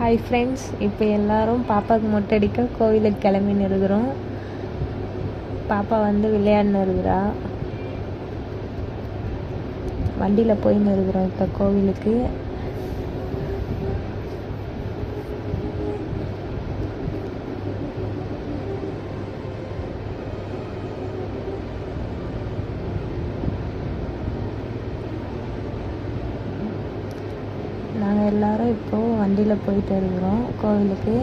Hi friends, இப்போ எல்லோரும் பாப்பாவுக்கு மொட்டை அடிக்க கோவிலுக்கு கிளம்பின்னு இருக்கிறோம். பாப்பா விளையாடின்னு இருக்கிறா. வண்டியில் போயின்னு இருக்கிறோம் இப்போ கோவிலுக்கு. நாங்கள் எல்லோரும் இப்போது வண்டியில் போயிட்டு இருக்கிறோம் கோவிலுக்கு.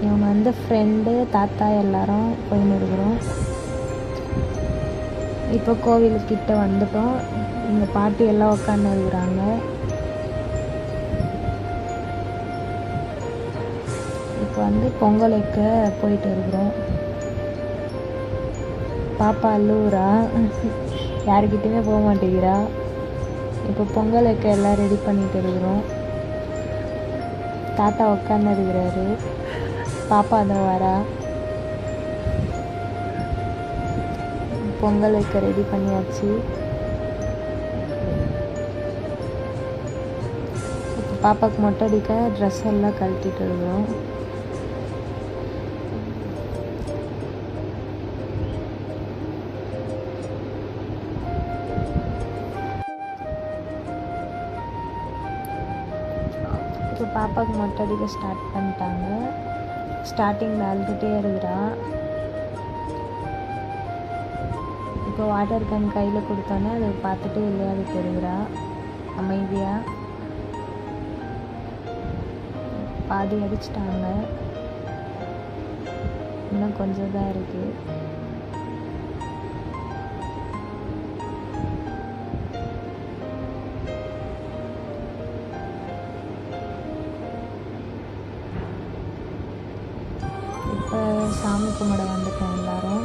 இவங்க ஃப்ரெண்டு தாத்தா எல்லோரும் போயின்னு இருக்கிறோம். இப்போ கோவிலுக்கிட்ட வந்துட்டோம். இந்த பாட்டி எல்லாம் உட்காந்து இருக்கிறாங்க. இப்போ பொங்கல் வைக்க போயிட்டு இருக்கிறோம். பாப்பா அழுவுறா, யாருக்கிட்டையுமே போக மாட்டேங்கிறா. இப்போ பொங்கல் வைக்க எல்லாம் ரெடி பண்ணிட்டு இருக்கிறோம். தாத்தா உட்காந்து இருக்கிறாரு, பாப்பா அதை வரா. பொங்கல் வைக்க ரெடி பண்ணியாச்சு. இப்போ பாப்பாவுக்கு மொட்டை அடிக்க ட்ரெஸ் எல்லாம் கழட்டிட்டு இருக்கிறோம். இப்போ பாப்பாவுக்கு மொட்டை அடிக்க ஸ்டார்ட் பண்ணிட்டாங்க. ஸ்டார்டிங்கில் அழுதுகிட்டே இருக்கிறா. இப்போ வாட்டர் கேன் கையில் கொடுத்தோன்னே அதை பார்த்துட்டு விளையாடிட்டு இருக்கிறா அமைதியாக. பாதி அடிச்சிட்டாங்க, இன்னும் கொஞ்சம் தான் இருக்குது. இப்போ சாமி கும்பிட வந்துட்டோம் எல்லோரும்.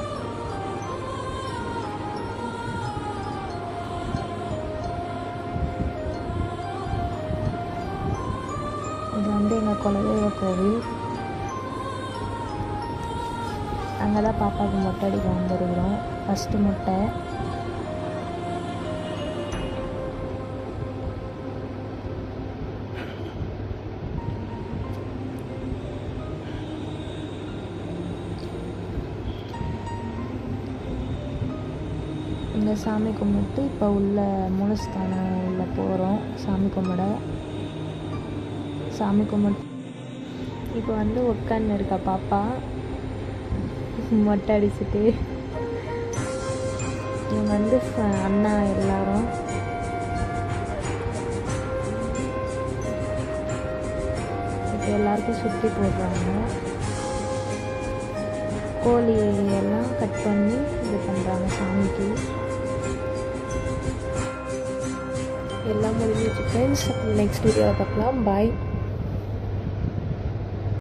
இது எங்கள் குலதெய்வ கோவில். அங்கே தான் பாப்பாவுக்கு மொட்டை அடிக்க வந்துருக்குறோம். ஃபஸ்ட்டு மொட்டை. இங்கே சாமி கும்பிட்டு இப்போ உள்ள மூலஸ்தானம் உள்ள போகிறோம் சாமி கும்பிட. சாமி கும்பிட்டு இப்போ உட்காந்து இருக்கா பாப்பா மொட்டை அடிச்சுட்டு. இவங்க அண்ணா எல்லாரும். இப்போ எல்லாருக்கும் சுற்றி போடுறாங்க. கோழி எல்லாம் கட் பண்ணி இது பண்ணுறாங்க சாமிக்கு. எல்லாம் முடிஞ்சிச்சு ஃப்ரெண்ட்ஸ். நெக்ஸ்ட் வீடியோவில் பார்க்கலாம். பாய்.